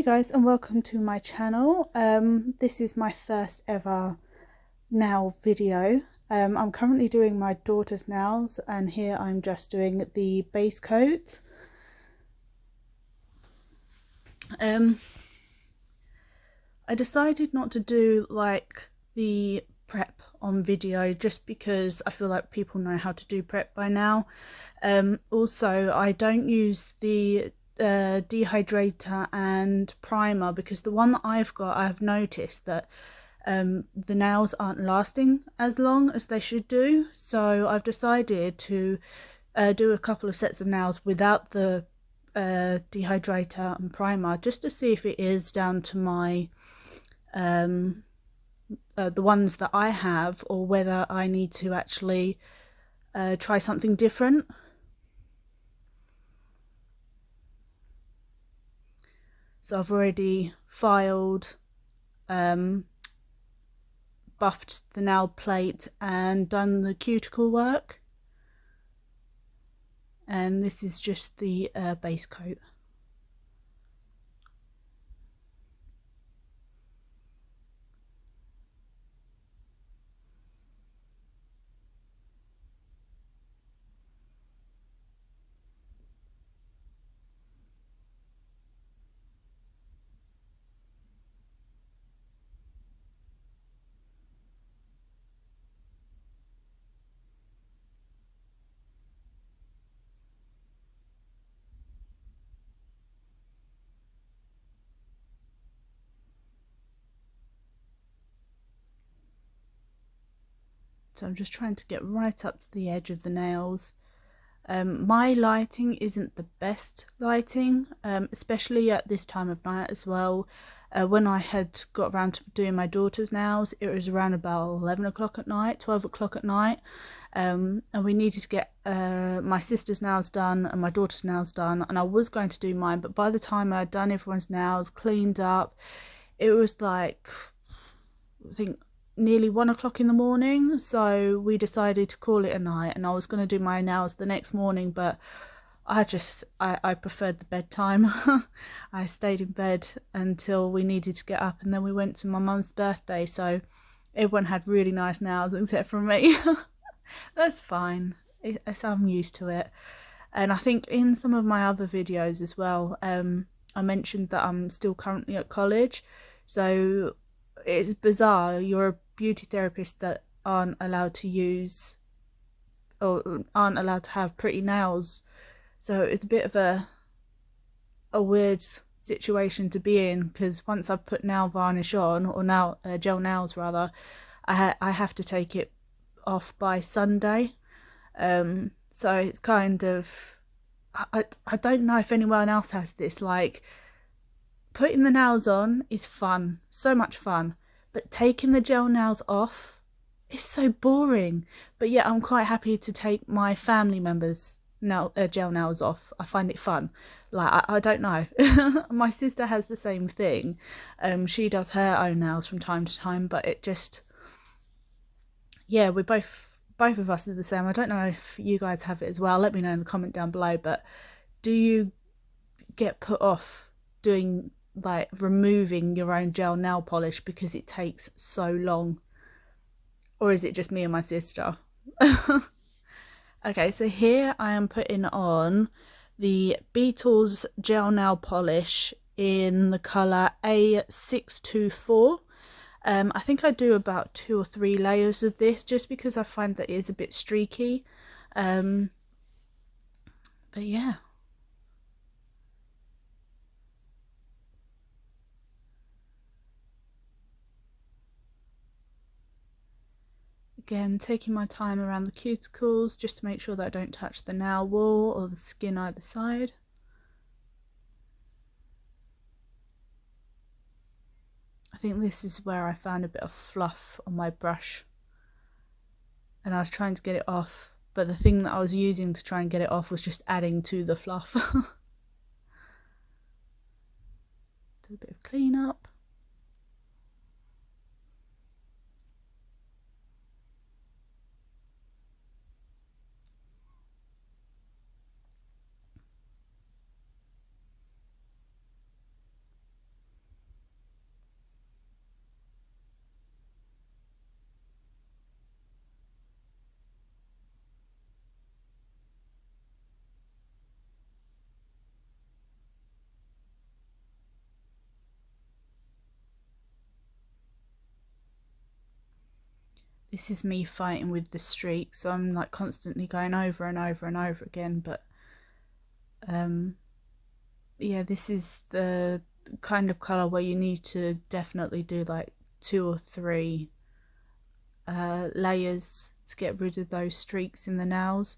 Hey guys, and welcome to my channel. This is my first ever nail video. I'm currently doing my daughter's nails, and here I'm just doing the base coat. I decided not to do like the prep on video just because I feel like people know how to do prep by now. Also, I don't use the dehydrator and primer because the one that I've noticed that the nails aren't lasting as long as they should do, so I've decided to do a couple of sets of nails without the dehydrator and primer, just to see if it is down to my the ones that I have, or whether I need to actually try something different. So I've already filed, buffed the nail plate and done the cuticle work, and this is just the base coat. So I'm just trying to get right up to the edge of the nails. My lighting isn't the best lighting, especially at this time of night as well. When I had got around to doing my daughter's nails, it was around about 11 o'clock at night, 12 o'clock at night, and we needed to get my sister's nails done and my daughter's nails done, and I was going to do mine, but by the time I had done everyone's nails, cleaned up, it was like, I think, nearly 1 o'clock in the morning. So we decided to call it a night, and I was going to do my nails the next morning, but I preferred the bedtime. I stayed in bed until we needed to get up, and then we went to my mum's birthday, so everyone had really nice nails except for me. That's fine, I'm used to it. And I think in some of my other videos as well, I mentioned that I'm still currently at college, so it's bizarre. You're a beauty therapist that aren't allowed to use, or aren't allowed to have pretty nails, so it's a bit of a weird situation to be in, because once I've put nail varnish on, or now gel nails rather, I have to take it off by Sunday. So it's kind of, I don't know if anyone else has this, like, putting the nails on is fun, so much fun, but taking the gel nails off is so boring. But yet I'm quite happy to take my family members' gel nails off. I find it fun. Like, I don't know. My sister has the same thing. She does her own nails from time to time, but it just, yeah, we both of us are the same. I don't know if you guys have it as well. Let me know in the comment down below. But do you get put off doing, like, removing your own gel nail polish because it takes so long? Or is it just me and my sister? Okay, so here I am putting on the Beetles gel nail polish in the colour A624. I think I do about 2 or 3 layers of this, just because I find that it is a bit streaky. But yeah. Again, taking my time around the cuticles just to make sure that I don't touch the nail wall or the skin either side. I think this is where I found a bit of fluff on my brush, and I was trying to get it off, but the thing that I was using to try and get it off was just adding to the fluff. Do a bit of cleanup. this is me fighting with the streak, so I'm like constantly going over and over and over again. But yeah, this is the kind of color where you need to definitely do like 2 or 3 layers to get rid of those streaks in the nails.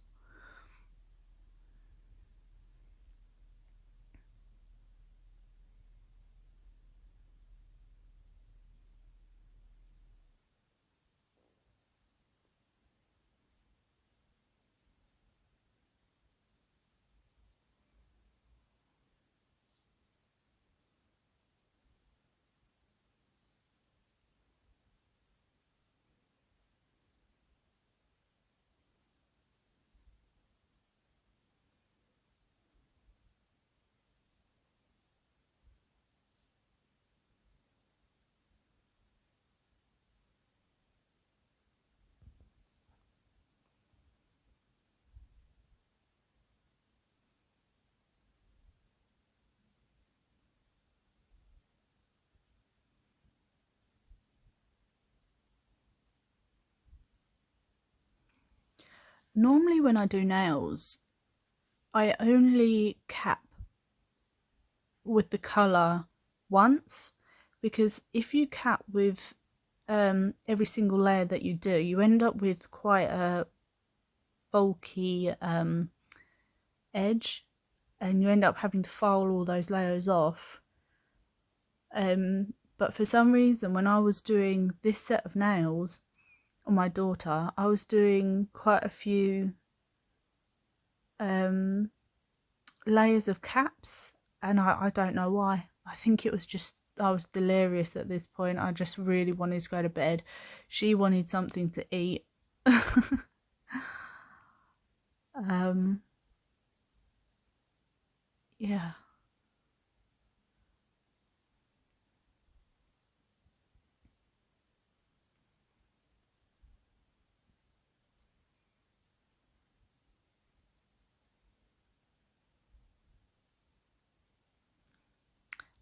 Normally when I do nails, I only cap with the colour once, because if you cap with every single layer that you do, you end up with quite a bulky edge, and you end up having to file all those layers off. But for some reason, when I was doing this set of nails on my daughter, I was doing quite a few layers of caps, and I don't know why. I think it was just I was delirious at this point. I just really wanted to go to bed. She wanted something to eat. Yeah.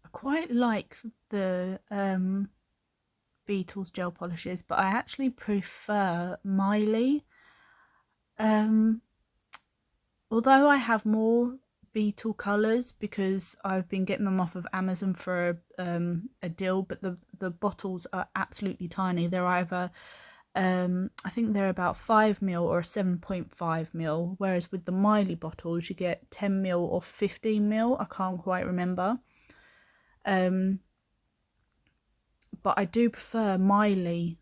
I quite like the Beetles gel polishes, but I actually prefer Miley. Although I have more Beetle colours because I've been getting them off of Amazon for a deal, but the bottles are absolutely tiny. They're either I think they're about 5ml or 7.5ml, whereas with the Miley bottles you get 10ml or 15ml. I can't quite remember. But I do prefer Miley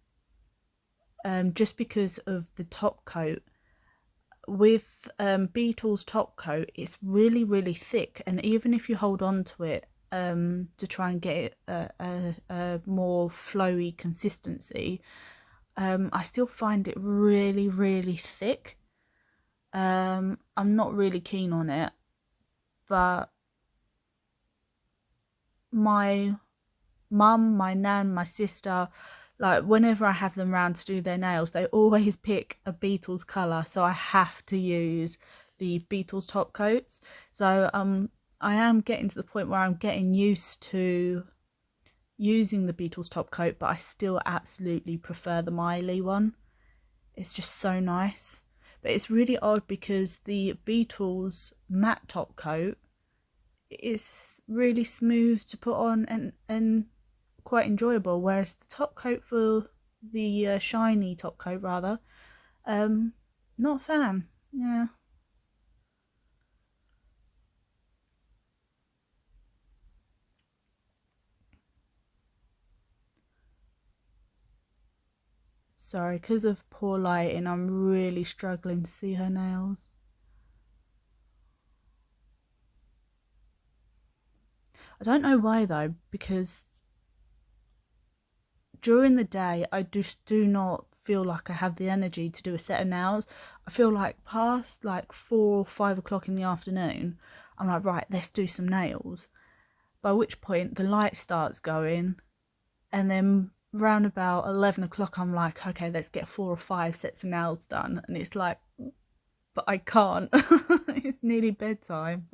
just because of the top coat. With Beetle's top coat, it's really, really thick, and even if you hold on to it to try and get it a more flowy consistency, I still find it really, really thick. I'm not really keen on it, but my mum, my nan, my sister, like whenever I have them round to do their nails, they always pick a Beetles colour, so I have to use the Beetles top coats. So I am getting to the point where I'm getting used to using the Beetles top coat, but I still absolutely prefer the Miley one. It's just so nice. But it's really odd because the Beetles matte top coat is really smooth to put on and quite enjoyable, whereas the top coat for the shiny top coat rather, not a fan. Yeah. Sorry, because of poor lighting, I'm really struggling to see her nails. I don't know why though, because during the day I just do not feel like I have the energy to do a set of nails. I feel like past like 4 or 5 o'clock in the afternoon, I'm like, right, let's do some nails. By which point the light starts going, and then round about 11 o'clock I'm like, okay, let's get 4 or 5 sets of nails done, and it's like, but I can't. It's nearly bedtime.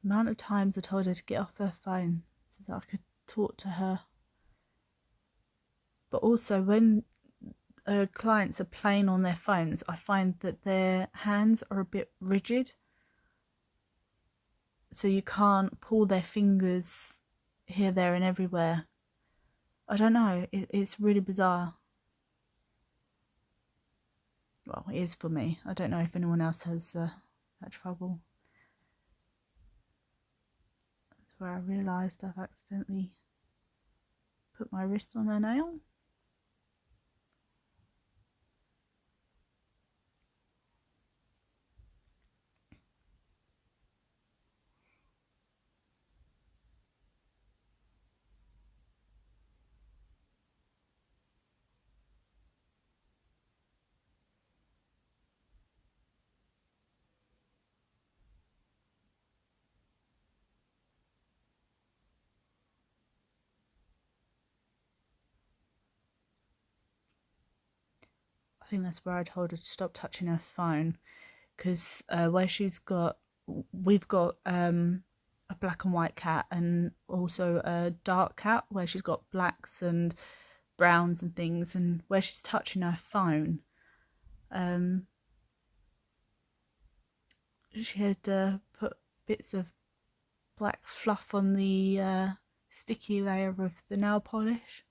amount of times I told her to get off her phone so that I could talk to her. But also when clients are playing on their phones, I find that their hands are a bit rigid, so you can't pull their fingers here, there and everywhere. I don't know, it's really bizarre. Well, it is for me. I don't know if anyone else has that trouble. That's where I realised I've accidentally put my wrist on her nail. I think that's where I told her to stop touching her phone, because where we've got a black and white cat and also a dark cat where she's got blacks and browns and things, and where she's touching her phone, she had put bits of black fluff on the sticky layer of the nail polish.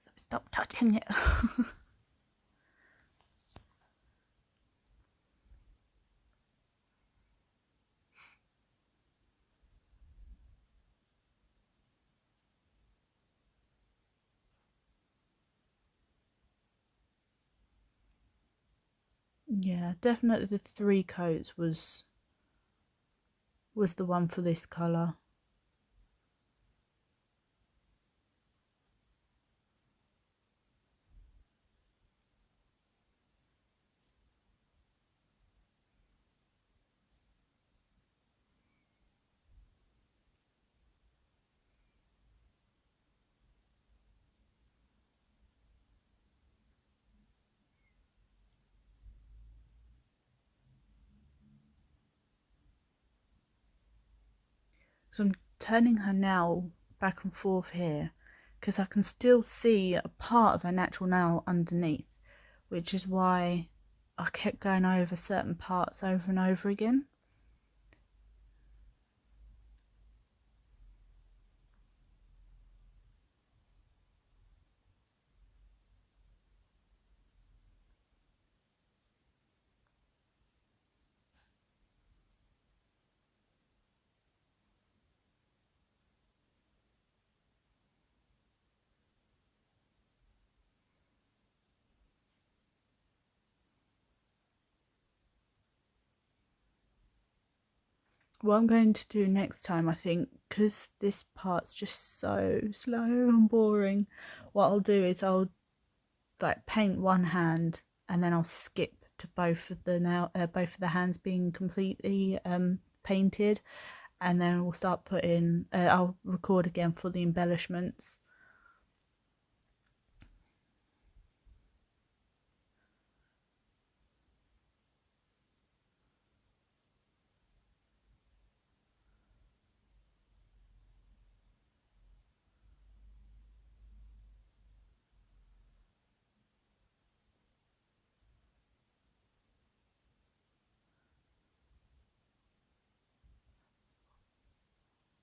So stop touching it. Yeah, definitely the 3 coats was the one for this colour. So I'm turning her nail back and forth here because I can still see a part of her natural nail underneath, which is why I kept going over certain parts over and over again. What I'm going to do next time, I think, because this part's just so slow and boring, what I'll do is I'll like paint one hand and then I'll skip to both of the hands being completely painted, and then we'll start putting I'll record again for the embellishments.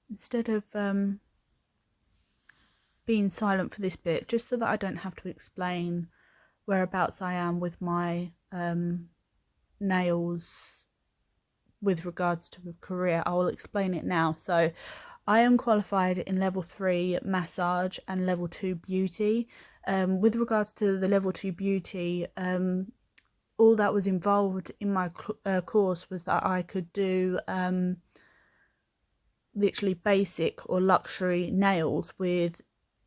Instead of being silent for this bit, just so that I don't have to explain whereabouts I am with my nails with regards to a career, I will explain it now. So I am qualified in level 3 massage and level 2 beauty. With regards to the level 2 beauty, all that was involved in my course was that I could do literally basic or luxury nails with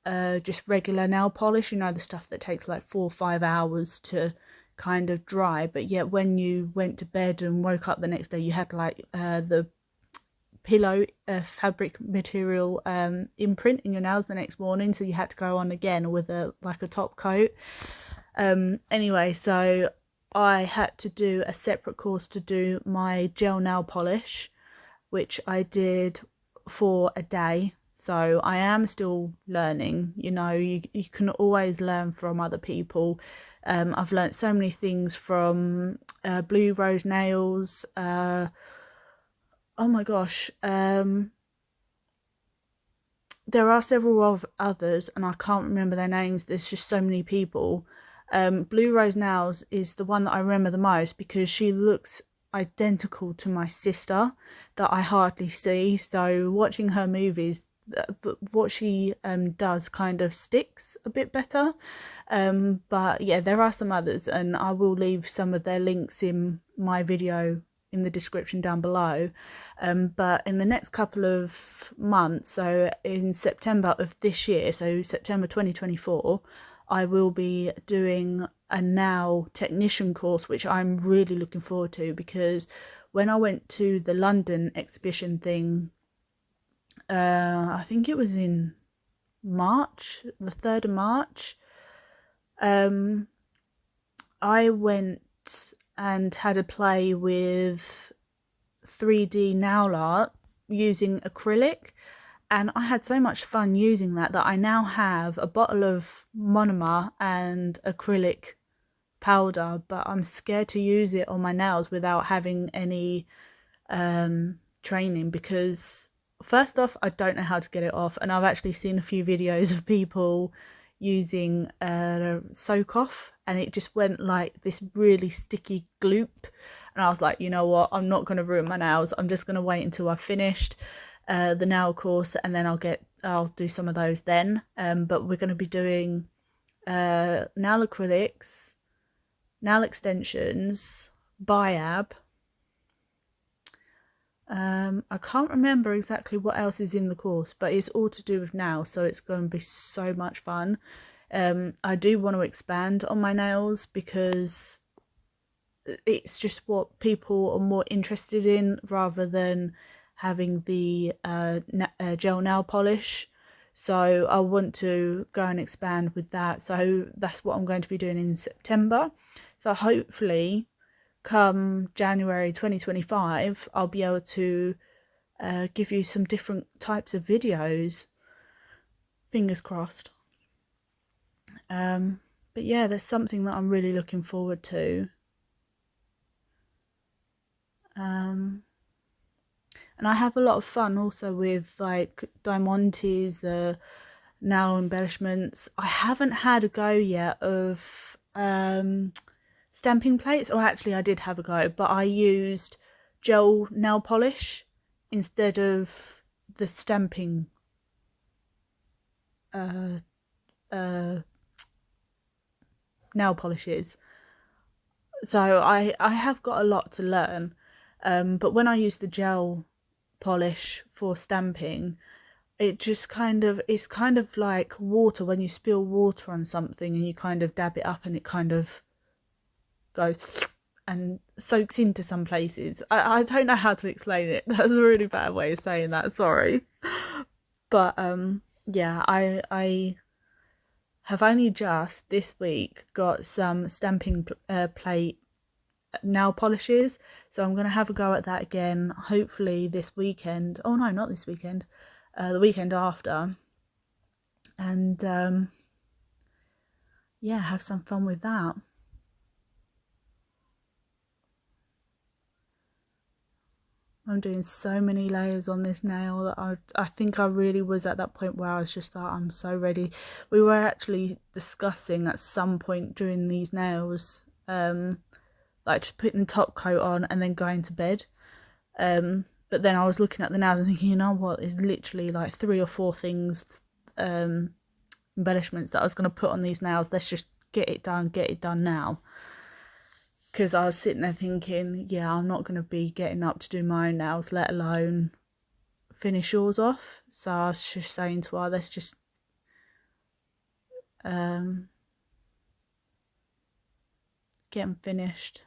just regular nail polish, you know, the stuff that takes like 4 or 5 hours to kind of dry, but yet when you went to bed and woke up the next day, you had like the pillow fabric material imprint in your nails the next morning, so you had to go on again with a top coat. Anyway, so I had to do a separate course to do my gel nail polish, which I did for a day. So I am still learning. You know, you can always learn from other people. I've learnt so many things from Blue Rose Nails. Oh my gosh. There are several of others and I can't remember their names. There's just so many people. Blue Rose Nails is the one that I remember the most because she looks identical to my sister that I hardly see. So watching her movies, what she does kind of sticks a bit better. But yeah, there are some others and I will leave some of their links in my video in the description down below. But in the next couple of months, so in September of this year, so September 2024, I will be doing a nail technician course, which I'm really looking forward to because when I went to the London exhibition thing, I think it was in March, the 3rd of March, I went and had a play with 3D nail art using acrylic, and I had so much fun using that I now have a bottle of monomer and acrylic powder, but I'm scared to use it on my nails without having any training because first off, I don't know how to get it off, and I've actually seen a few videos of people using soak off and it just went like this really sticky gloop, and I was like, you know what, I'm not going to ruin my nails, I'm just going to wait until I've finished the nail course and then I'll do some of those then. But we're going to be doing nail acrylics, nail extensions, biab. I can't remember exactly what else is in the course, but it's all to do with nails, so it's going to be so much fun. I do want to expand on my nails because it's just what people are more interested in rather than having the gel nail polish. So I want to go and expand with that. So that's what I'm going to be doing in September. So hopefully come January 2025, I'll be able to give you some different types of videos. Fingers crossed. But yeah, there's something that I'm really looking forward to. And I have a lot of fun also with like Diamante's nail embellishments. I haven't had a go yet of stamping plates, or actually I did have a go, but I used gel nail polish instead of the stamping nail polishes. So I have got a lot to learn, but when I use the gel polish for stamping, it just it's kind of like water when you spill water on something and you kind of dab it up and it kind of goes and soaks into some places. I don't know how to explain it. That's a really bad way of saying that, sorry. But yeah, I have only just this week got some stamping plate nail polishes, so I'm going to have a go at that again, hopefully this weekend. Oh no, not this weekend, the weekend after. And yeah, have some fun with that. I'm doing so many layers on this nail that I think I really was at that point where I was just like, I'm so ready. We were actually discussing at some point during these nails, like just putting the top coat on and then going to bed. But then I was looking at the nails and thinking, you know what, there's literally like 3 or 4 things, embellishments that I was going to put on these nails. Let's just get it done now. Because I was sitting there thinking, yeah, I'm not going to be getting up to do my own nails, let alone finish yours off. So I was just saying to her, let's just get them finished.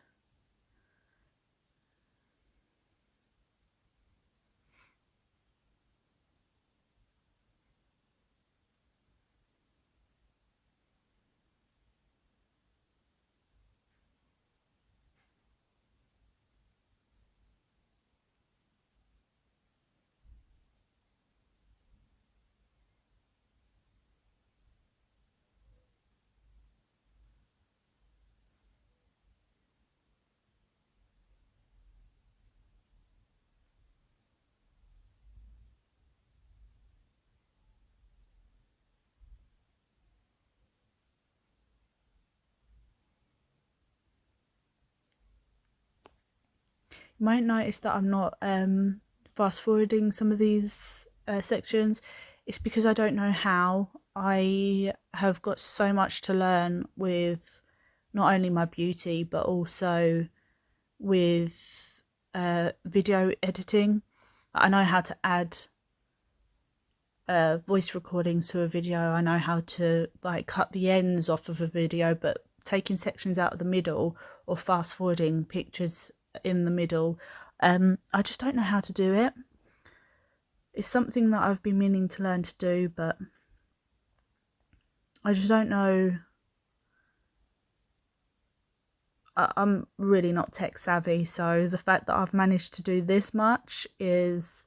You might notice that I'm not fast forwarding some of these sections. It's because I don't know how. I have got so much to learn with not only my beauty but also with video editing. I know how to add voice recordings to a video. I know how to like cut the ends off of a video, but taking sections out of the middle or fast forwarding pictures in the middle, I just don't know how to do it. It's something that I've been meaning to learn to do, but I just don't know. I'm really not tech savvy, so the fact that I've managed to do this much is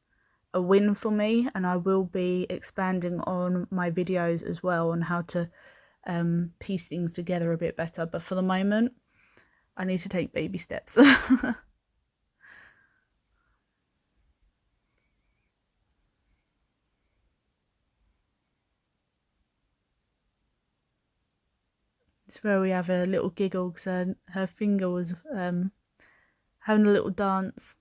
a win for me, and I will be expanding on my videos as well on how to piece things together a bit better. But for the moment, I need to take baby steps. It's where we have a little giggle because her finger was having a little dance.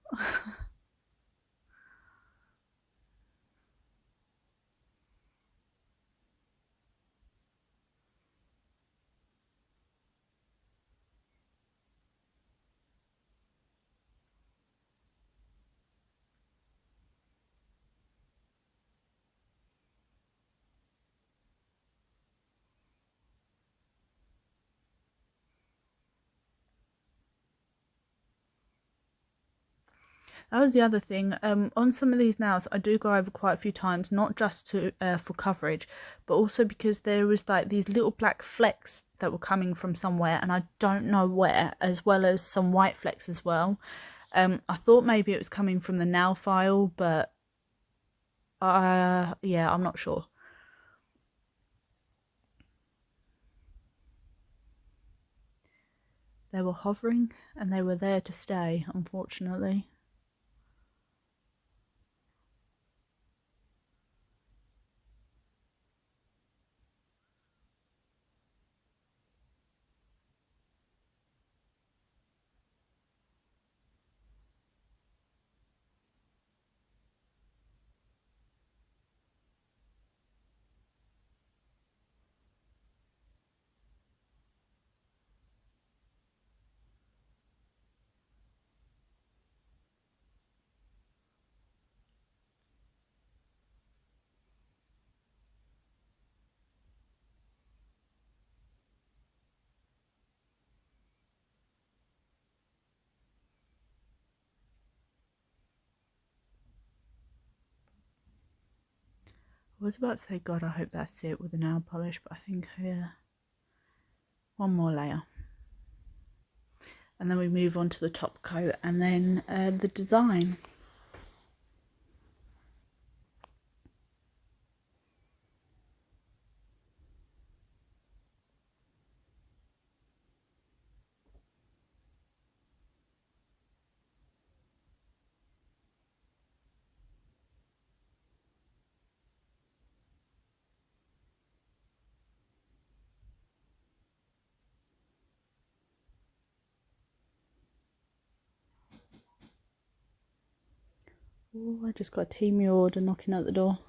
That was the other thing. On some of these nails, I do go over quite a few times, not just to for coverage, but also because there was like these little black flecks that were coming from somewhere, and I don't know where, as well as some white flecks as well. I thought maybe it was coming from the nail file, but yeah, I'm not sure. They were hovering, and they were there to stay, unfortunately. I was about to say, God, I hope that's it with the nail polish, but I think one more layer. And then we move on to the top coat and then the design. Oh, I just got a Temu order knocking at the door.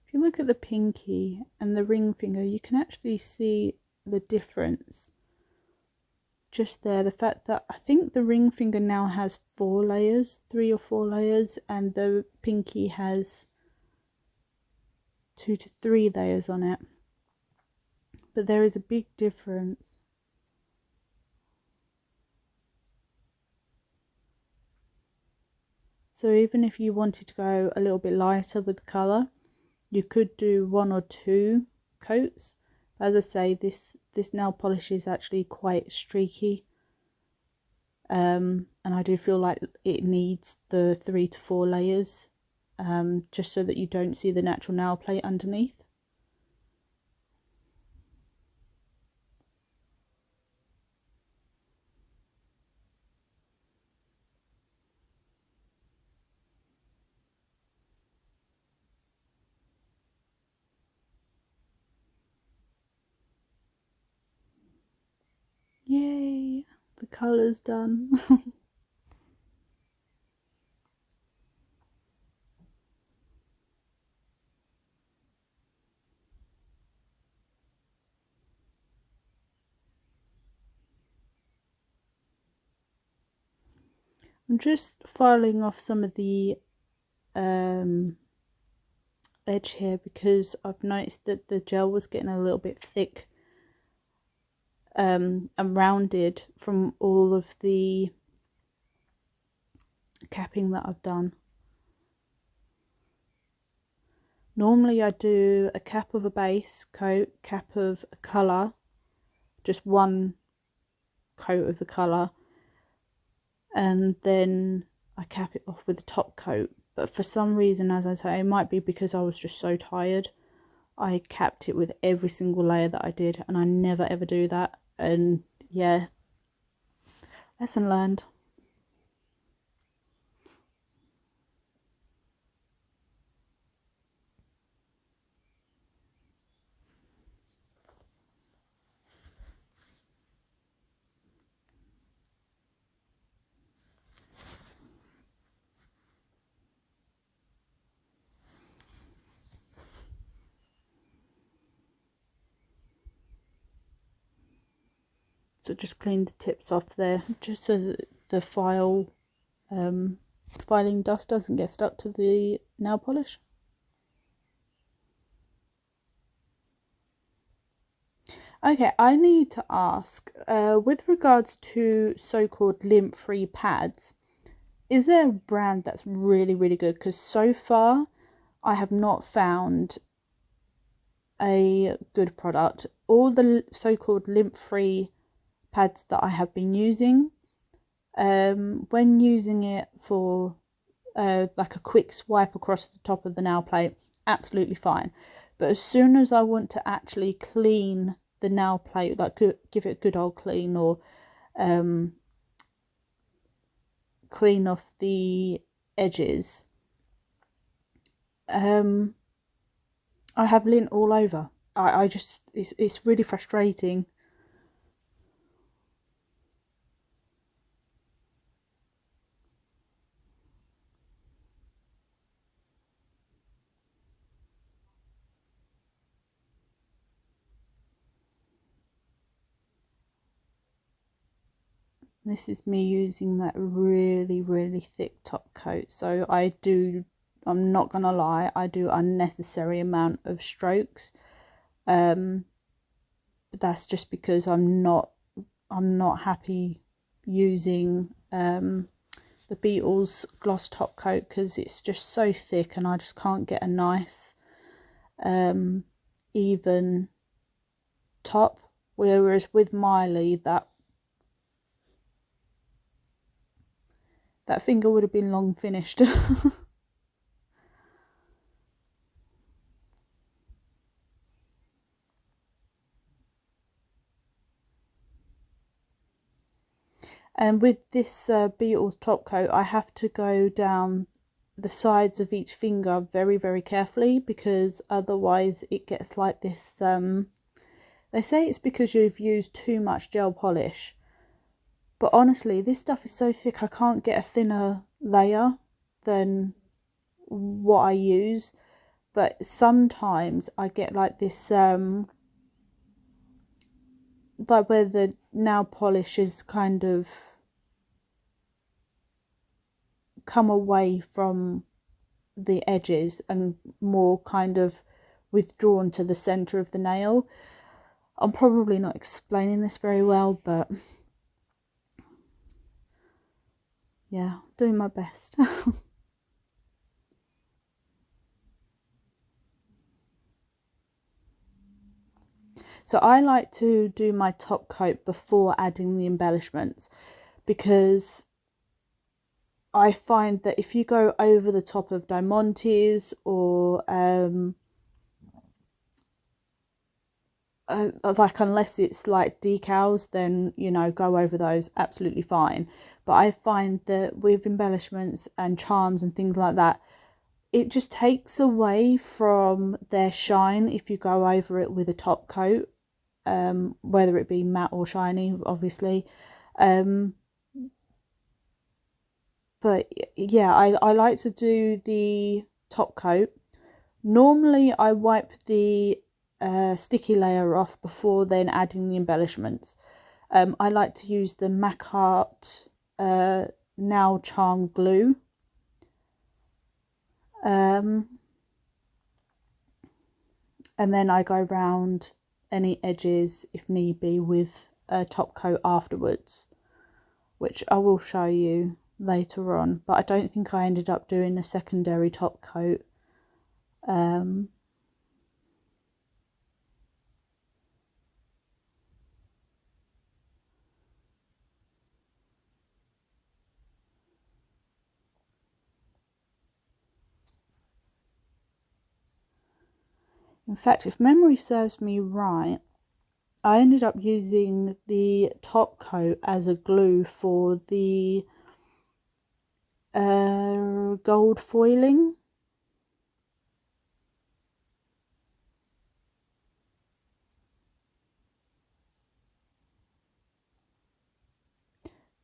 If you look at the pinky and the ring finger, you can actually see the difference just there. The fact that I think the ring finger now has 4 layers, 3 or 4 layers, and the pinky has 2 to 3 layers on it. But there is a big difference. So even if you wanted to go a little bit lighter with the colour, you could do 1 or 2 coats. As I say, this nail polish is actually quite streaky, and I do feel like it needs the 3 to 4 layers, just so that you don't see the natural nail plate underneath. Yay, the colour's done. I'm just filing off some of the edge here because I've noticed that the gel was getting a little bit thick and rounded from all of the capping that I've done. Normally I do a cap of a base coat, cap of a colour, just one coat of the colour, and then I cap it off with a top coat. But for some reason, as I say, it might be because I was just so tired, I capped it with every single layer that I did, and I never ever do that. And yeah, lesson learned. So just clean the tips off there, just so that the filing dust doesn't get stuck to the nail polish. Okay, I need to ask, with regards to so-called lint-free pads, is there a brand that's really, really good? Because so far, I have not found a good product. All the so-called lint-free pads that I have been using, when using it for like a quick swipe across the top of the nail plate, absolutely fine. But as soon as I want to actually clean the nail plate, like give it a good old clean, or clean off the edges, I have lint all over. I just, it's really frustrating. This is me using that really, really thick top coat. So I'm not gonna lie, I do unnecessary amount of strokes. But that's just because I'm not happy using the Beetles gloss top coat, because it's just so thick and I just can't get a nice even top. Whereas with Miley, that finger would have been long finished. And with this Beetles top coat, I have to go down the sides of each finger very, very carefully, because otherwise it gets like this. They say it's because you've used too much gel polish. But honestly, this stuff is so thick, I can't get a thinner layer than what I use. but sometimes I get like this like where the nail polish is kind of come away from the edges and more kind of withdrawn to the center of the nail. I'm probably not explaining this very well, but yeah, doing my best. So I like to do my top coat before adding the embellishments, because I find that if you go over the top of Diamantes or like, unless it's like decals, then you know, go over those, absolutely fine. But I find that with embellishments and charms and things like that, it just takes away from their shine if you go over it with a top coat, whether it be matte or shiny, obviously. But yeah, I like to do the top coat. Normally I wipe the sticky layer off before then adding the embellishments. I like to use the MAC Art Nail Charm Glue. And then I go round any edges if need be with a top coat afterwards, which I will show you later on, but I don't think I ended up doing a secondary top coat. In fact, if memory serves me right, I ended up using the top coat as a glue for the gold foiling.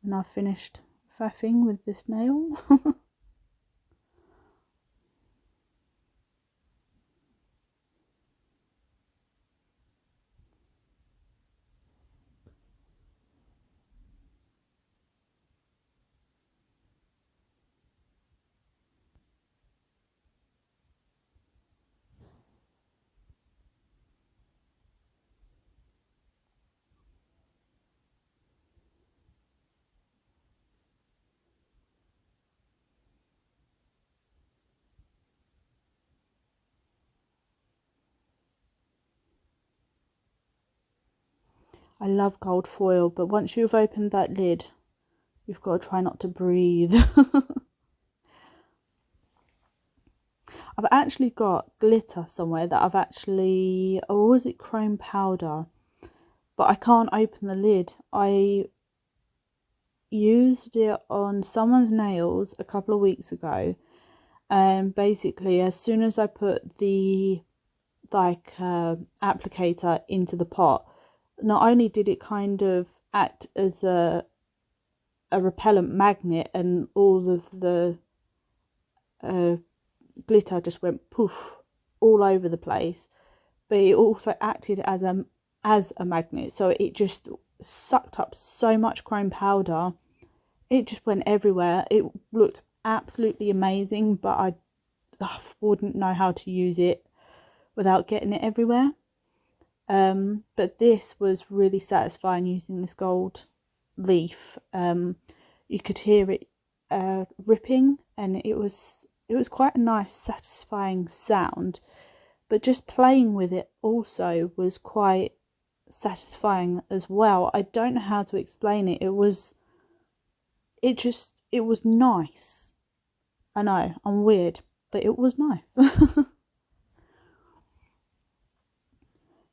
And I've finished faffing with this nail. I love gold foil, but once you've opened that lid, you've got to try not to breathe. I've actually got glitter somewhere that I've actually, or was it chrome powder? But I can't open the lid. I used it on someone's nails a couple of weeks ago, and basically as soon as I put the applicator into the pot, not only did it kind of act as a repellent magnet, and all of the glitter just went poof all over the place, but it also acted as a magnet, so it just sucked up so much chrome powder. It just went everywhere. It looked absolutely amazing, but I wouldn't know how to use it without getting it everywhere. But this was really satisfying using this gold leaf. You could hear it ripping, and it was quite a nice satisfying sound. But just playing with it also was quite satisfying as well. I don't know how to explain it. It was nice. I know, I'm weird, but it was nice.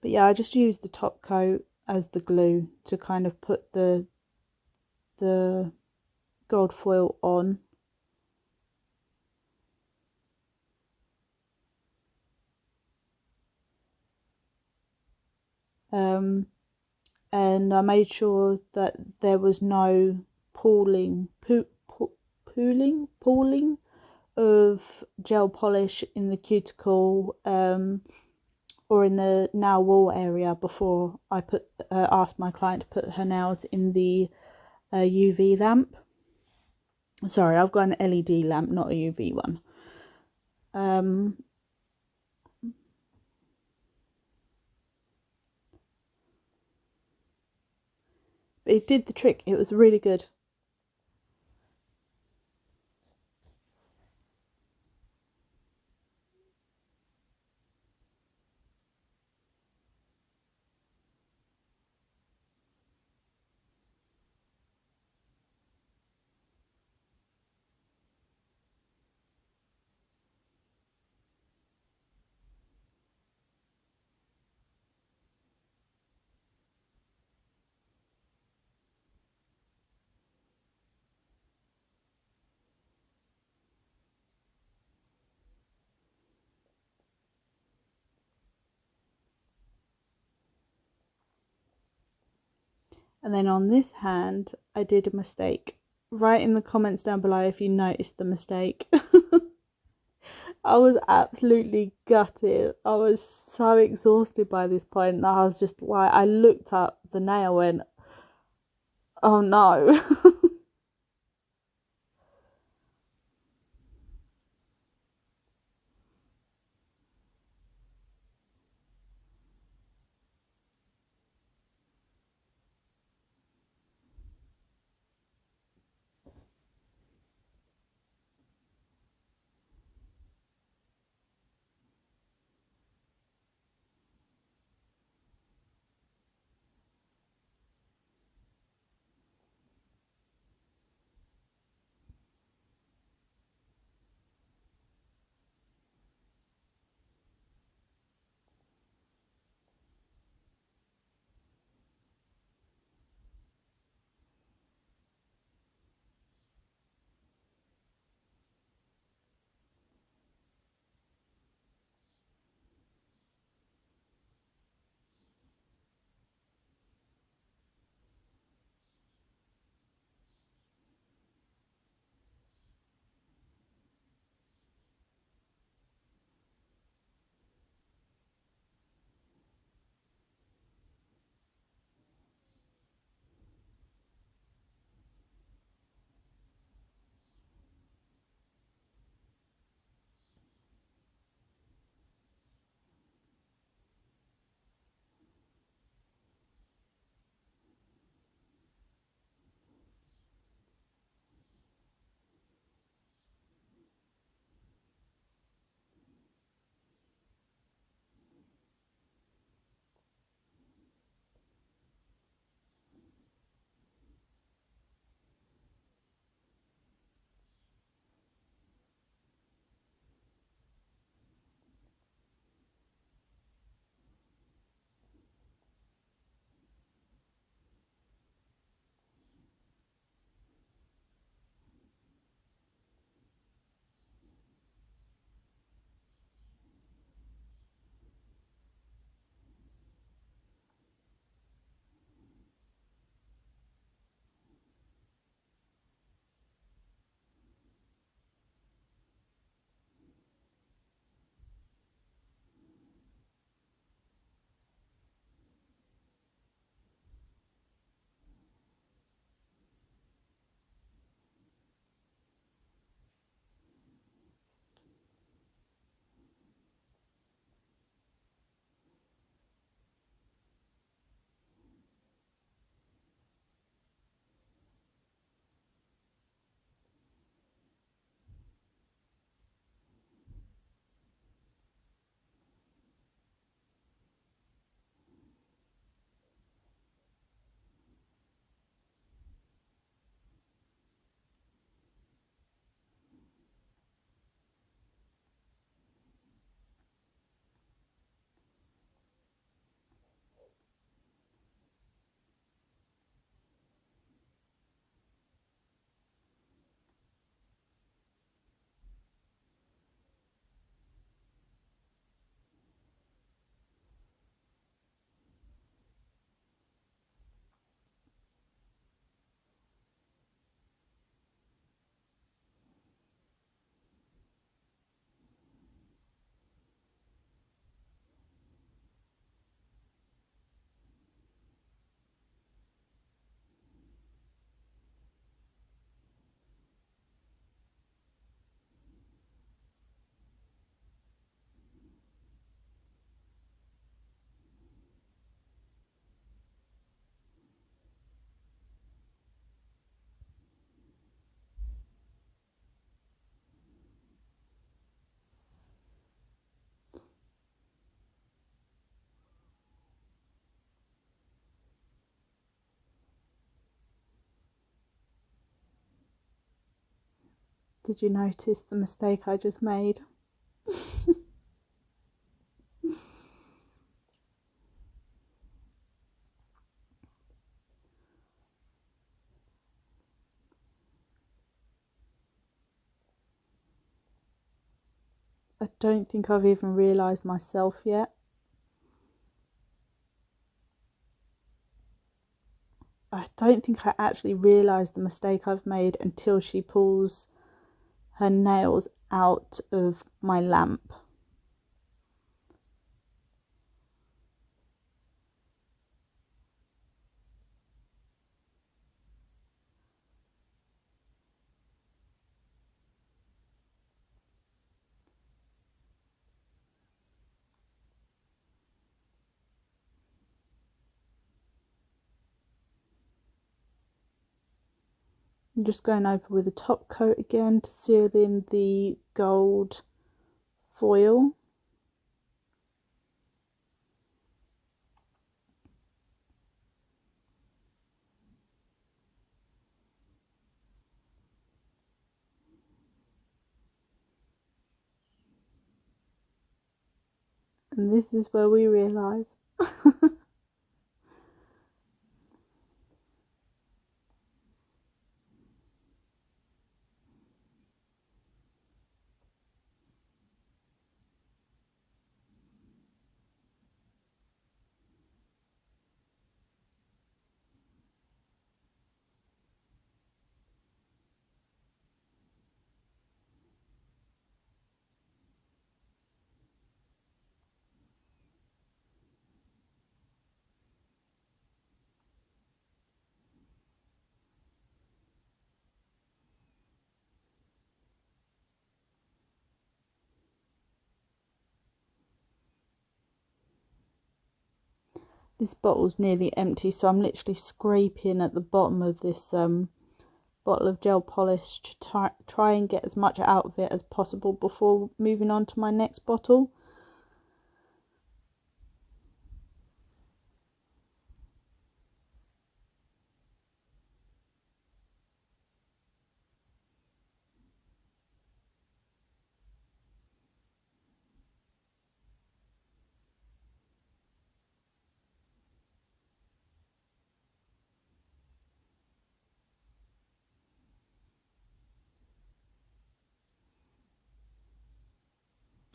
But yeah, I just used the top coat as the glue to kind of put the gold foil on. And I made sure that there was no pooling of gel polish in the cuticle or in the nail wall area before I asked my client to put her nails in the UV lamp. Sorry, I've got an LED lamp, not a UV one. It did the trick. It was really good. And then on this hand, I did a mistake. Write in the comments down below if you noticed the mistake. I was absolutely gutted. I was so exhausted by this point that I was just like, I looked at the nail and, oh no. Did you notice the mistake I just made? I don't think I've even realised myself yet. I don't think I actually realised the mistake I've made until she pulls her nails out of my lamp. I'm just going over with a top coat again to seal in the gold foil. And this is where we realise this bottle's nearly empty, so I'm literally scraping at the bottom of this bottle of gel polish to try and get as much out of it as possible before moving on to my next bottle.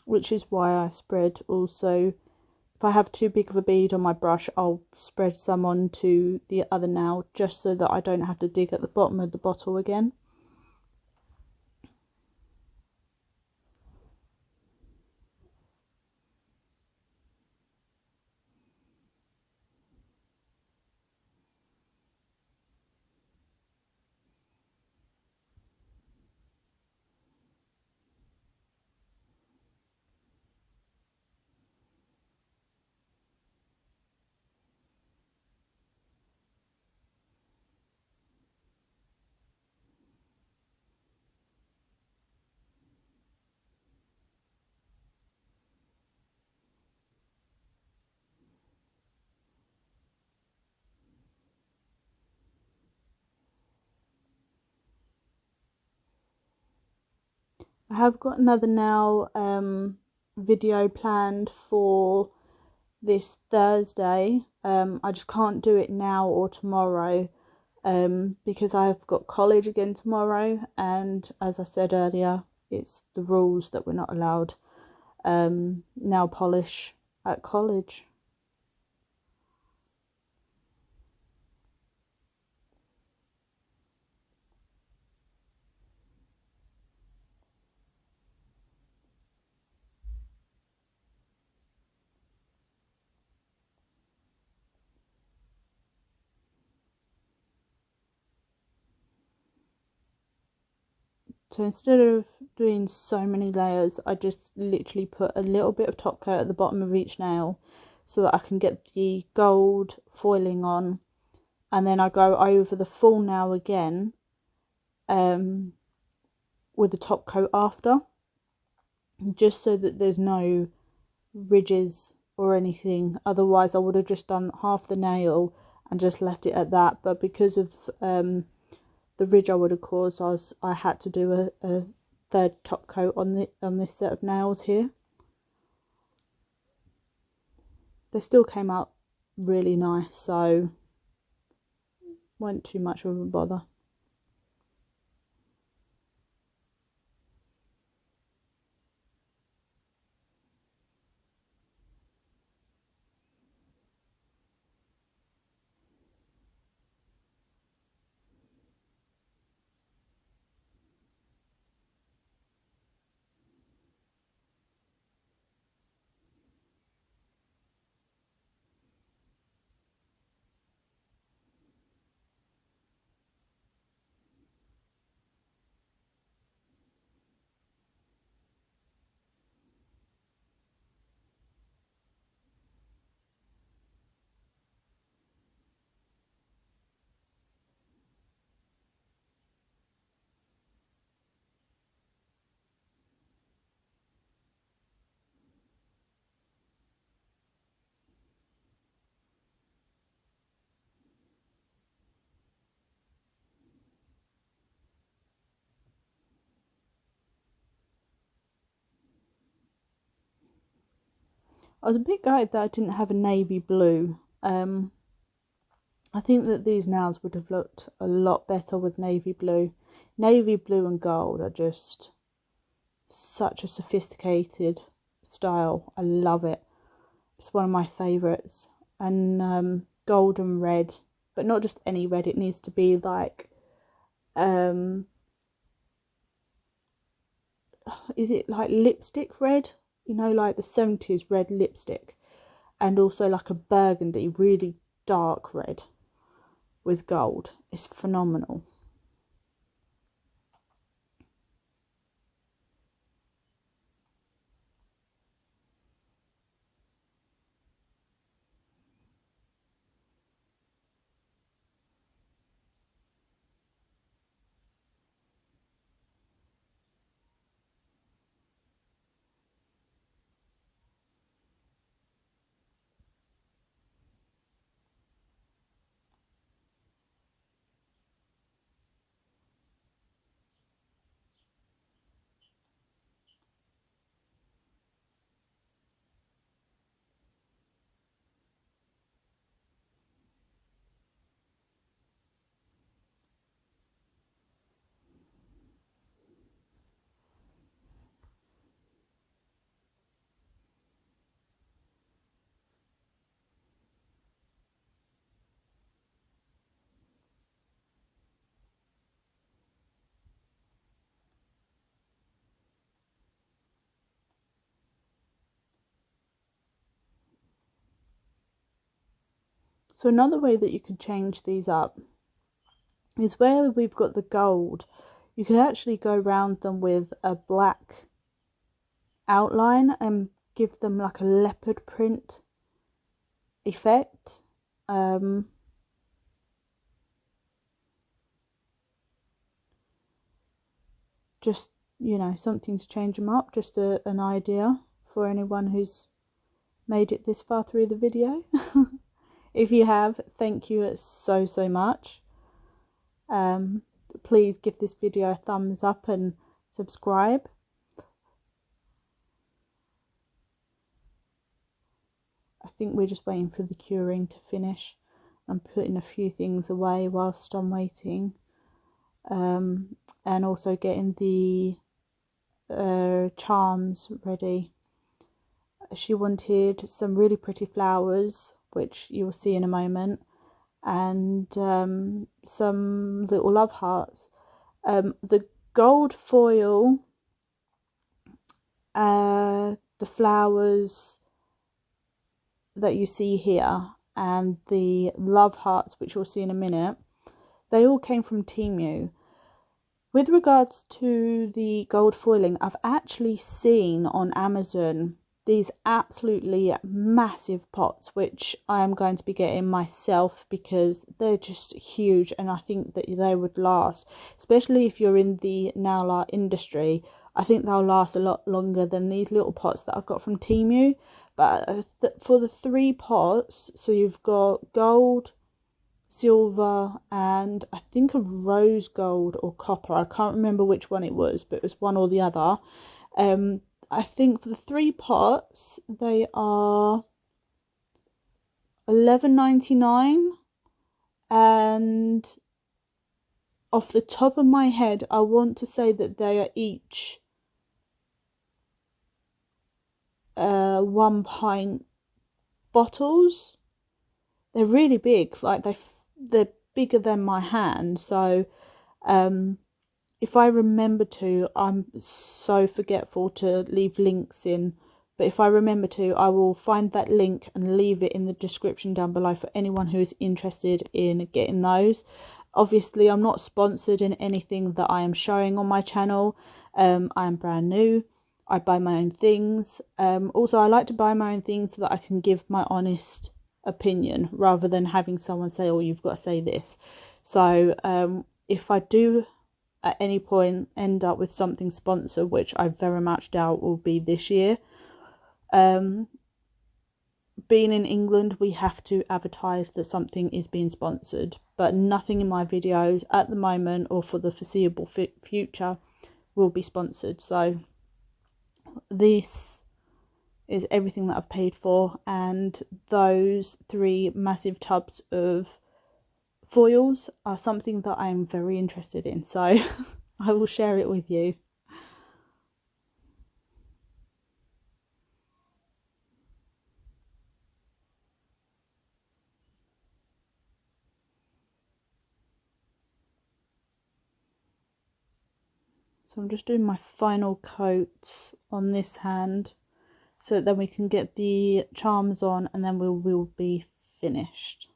Which is why I spread also, if I have too big of a bead on my brush, I'll spread some onto the other nail just so that I don't have to dig at the bottom of the bottle again. I have got another nail video planned for this Thursday. I just can't do it now or tomorrow because I've got college again tomorrow, and as I said earlier, it's the rules that we're not allowed nail polish at college. So instead of doing so many layers, I just literally put a little bit of top coat at the bottom of each nail so that I can get the gold foiling on, and then I go over the full nail again with the top coat after, just so that there's no ridges or anything. Otherwise I would have just done half the nail and just left it at that, but because of the ridge I would have caused, I had to do a third top coat on this set of nails here. They still came out really nice, so weren't too much of a bother. I was a bit gutted that I didn't have a navy blue. I think that these nails would have looked a lot better with navy blue. Navy blue and gold are just such a sophisticated style. I love it. It's one of my favourites. And gold and red, but not just any red. It needs to be like, is it like lipstick red? You know, like the 70s red lipstick. And also like a burgundy, really dark red with gold. It's phenomenal. So another way that you could change these up is where we've got the gold, you could actually go around them with a black outline and give them like a leopard print effect. Just, you know, something to change them up, just an idea for anyone who's made it this far through the video. If you have, thank you so much. Please give this video a thumbs up and subscribe. I think we're just waiting for the curing to finish. I'm putting a few things away whilst I'm waiting, and also getting the charms ready. She wanted some really pretty flowers, which you will see in a moment, and some little love hearts. The gold foil, the flowers that you see here, and the love hearts, which you'll see in a minute, they all came from Temu. With regards to the gold foiling, I've actually seen on Amazon these absolutely massive pots, which I am going to be getting myself because they're just huge, and I think that they would last, especially if you're in the nail art industry. I think they'll last a lot longer than these little pots that I've got from Temu. But for the 3 pots, so you've got gold, silver, and I think a rose gold or copper. I can't remember which one it was, but it was one or the other. I think for the 3 pots they are $11.99, and off the top of my head I want to say that they are each 1 pint bottles. They're really big, like they're bigger than my hand. So if I remember to, I'm so forgetful to leave links in, but if I remember to, I will find that link and leave it in the description down below for anyone who is interested in getting those. Obviously, I'm not sponsored in anything that I am showing on my channel. I am brand new. I buy my own things. Also, I like to buy my own things so that I can give my honest opinion rather than having someone say, oh, you've got to say this. So if I do at any point end up with something sponsored, which I very much doubt will be this year, being in England, we have to advertise that something is being sponsored, but nothing in my videos at the moment or for the foreseeable future will be sponsored. So this is everything that I've paid for, and those 3 massive tubs of foils are something that I'm very interested in, so I will share it with you. So I'm just doing my final coat on this hand so that then we can get the charms on, and then we will be finished.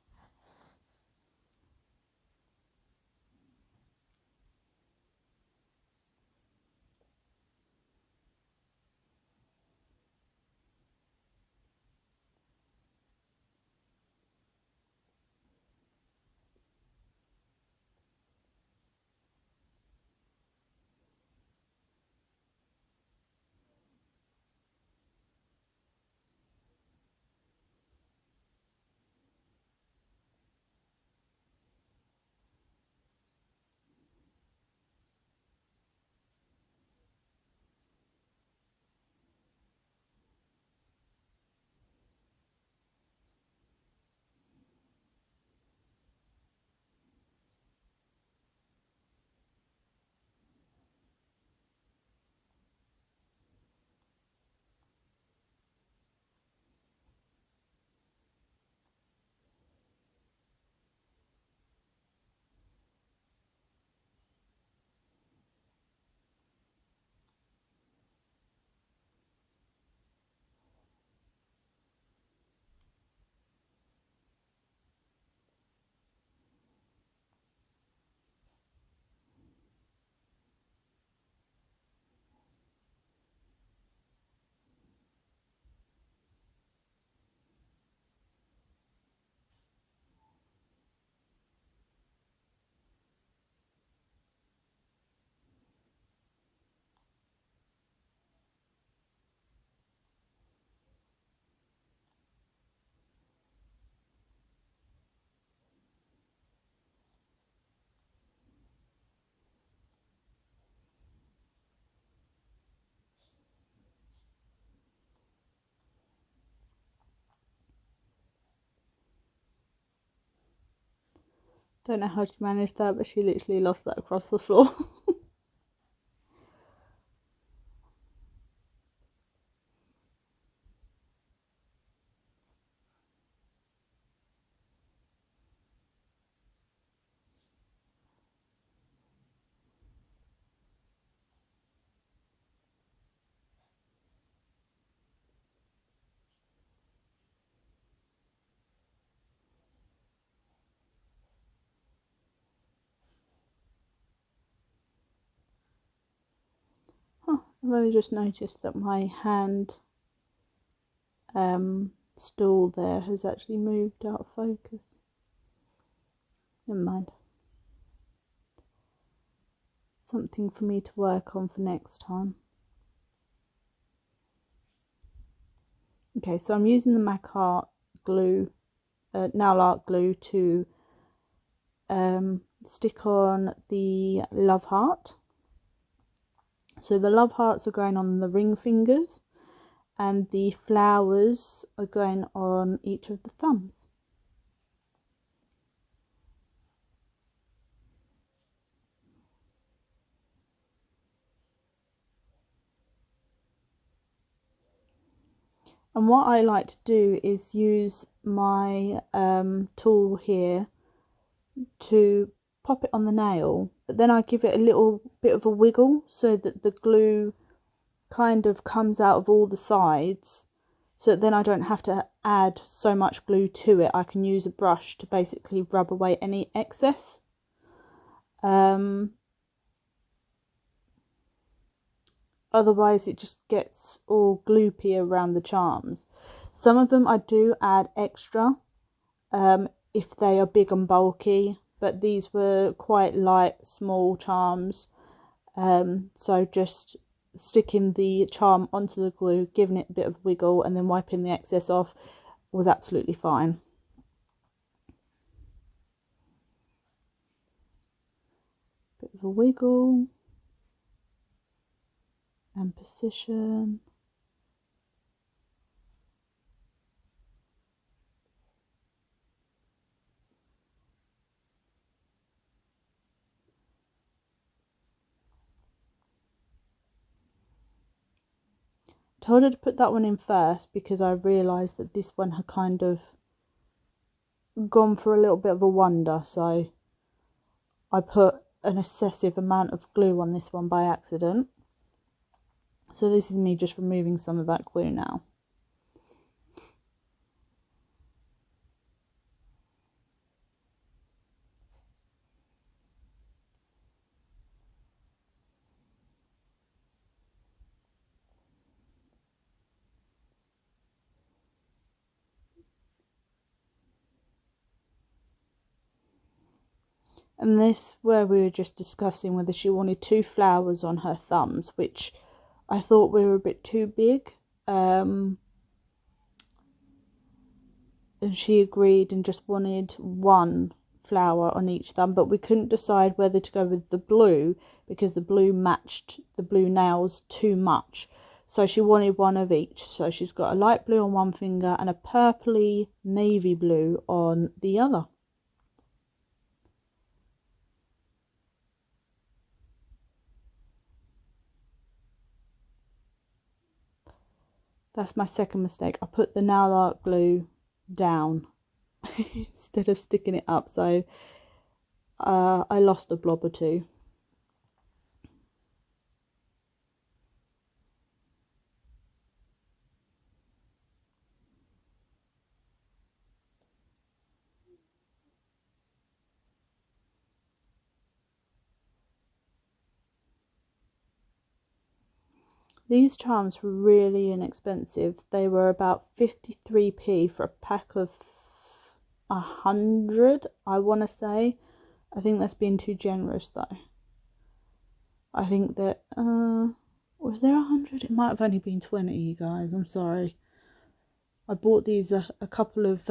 Don't know how she managed that, but she literally lost that across the floor. Huh, I've only just noticed that my hand stool there has actually moved out of focus. Never mind. Something for me to work on for next time. Okay, so I'm using the MAC Art glue, nail art glue, to stick on the love heart. So the love hearts are going on the ring fingers, and the flowers are going on each of the thumbs. And what I like to do is use my tool here to pop it on the nail, but then I give it a little bit of a wiggle so that the glue kind of comes out of all the sides, so that then I don't have to add so much glue to it. I can use a brush to basically rub away any excess. Otherwise it just gets all gloopy around the charms. Some of them I do add extra if they are big and bulky, but these were quite light, small charms. So just sticking the charm onto the glue, giving it a bit of wiggle, and then wiping the excess off was absolutely fine. Bit of a wiggle and position. Told her to put that one in first because I realised that this one had kind of gone for a little bit of a wonder, so I put an excessive amount of glue on this one by accident. So this is me just removing some of that glue now. And this where we were just discussing whether she wanted 2 flowers on her thumbs, which I thought were a bit too big. And she agreed and just wanted 1 flower on each thumb, but we couldn't decide whether to go with the blue because the blue matched the blue nails too much. So she wanted 1 of each. So she's got a light blue on one finger and a purpley navy blue on the other. That's my second mistake. I put the nail art glue down instead of sticking it up, so I lost a blob or 2. These charms were really inexpensive. They were about 53p for a pack of 100, I want to say. I think that's being too generous though. I think that, was there 100? It might have only been 20, you guys. I'm sorry. I bought these a couple of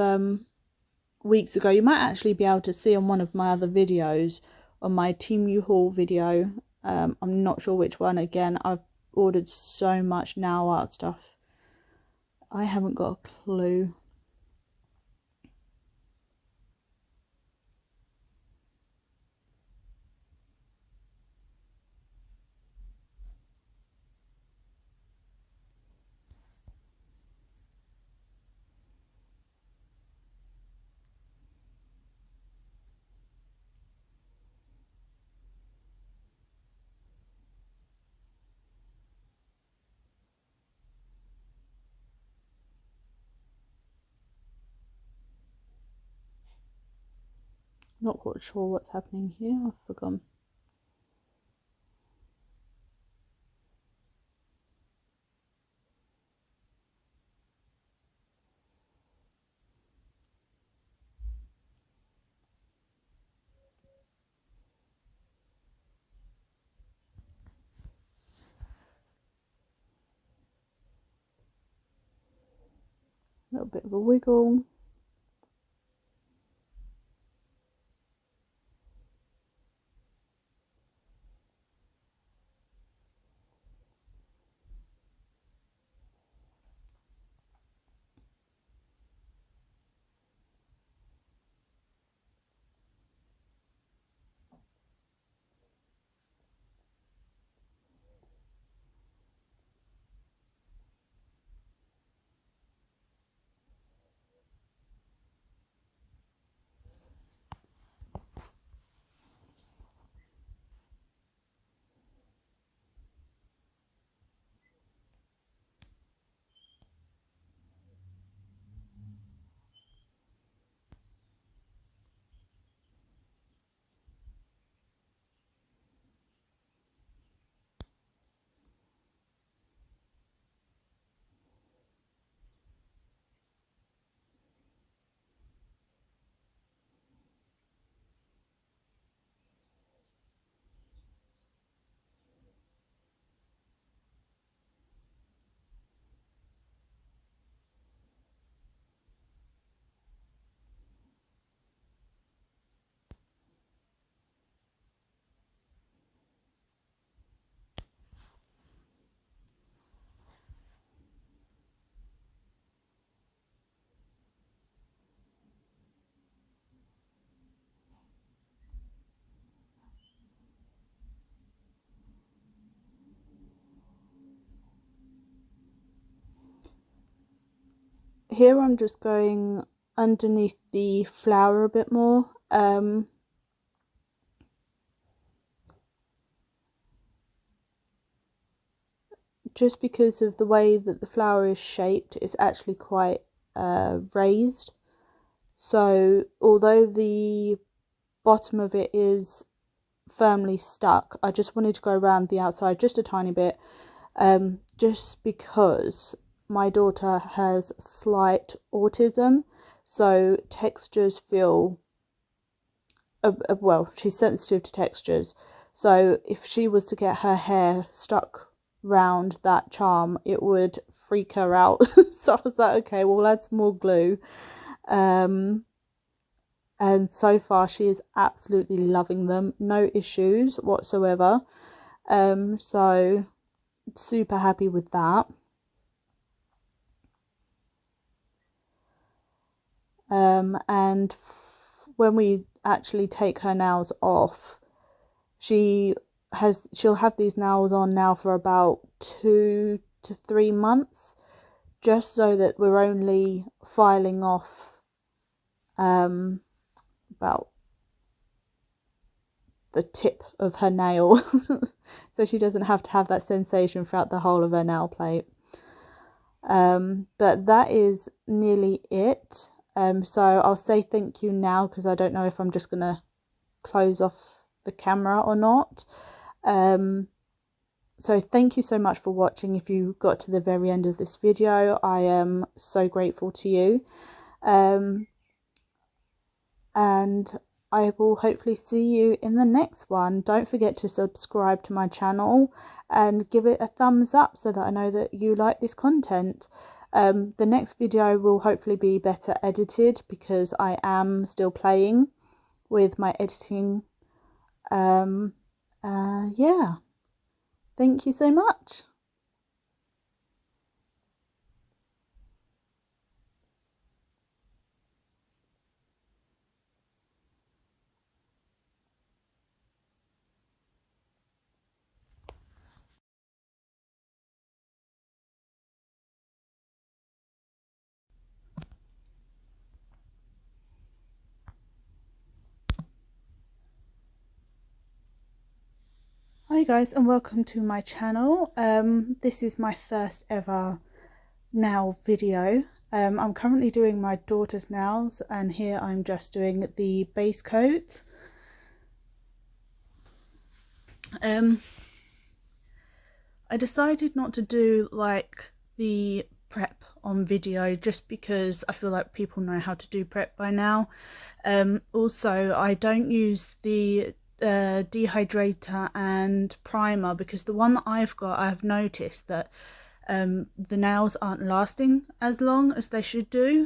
weeks ago. You might actually be able to see on one of my other videos, on my Temu haul video. I'm not sure which one. Again, I've ordered so much nail art stuff. I haven't got a clue. Not quite sure what's happening here. I've forgotten. A little bit of a wiggle. here I'm just going underneath the flower a bit more. Just because of the way that the flower is shaped, it's actually quite raised. So although the bottom of it is firmly stuck, I just wanted to go around the outside just a tiny bit, just because my daughter has slight autism, so textures feel well, she's sensitive to textures, so if she was to get her hair stuck round that charm, it would freak her out. So I was like, okay, we'll add some more glue. And so far she is absolutely loving them, no issues whatsoever. So super happy with that. And when we actually take her nails off, she'll have these nails on now for about 2 to 3 months, just so that we're only filing off about the tip of her nail, so she doesn't have to have that sensation throughout the whole of her nail plate. But that is nearly it. So I'll say thank you now, because I don't know if I'm just gonna close off the camera or not. So thank you so much for watching. If you got to the very end of this video, I am so grateful to you. And I will hopefully see you in the next one. Don't forget to subscribe to my channel and give it a thumbs up so that I know that you like this content. The next video will hopefully be better edited, because I am still playing with my editing. Yeah, thank you so much. Hi guys, and welcome to my channel. This is my first ever nail video. I'm currently doing my daughter's nails, and here I'm just doing the base coat. I decided not to do like the prep on video, just because I feel like people know how to do prep by now. Also, I don't use the dehydrator and primer, because the one that I've got, I've noticed that the nails aren't lasting as long as they should do.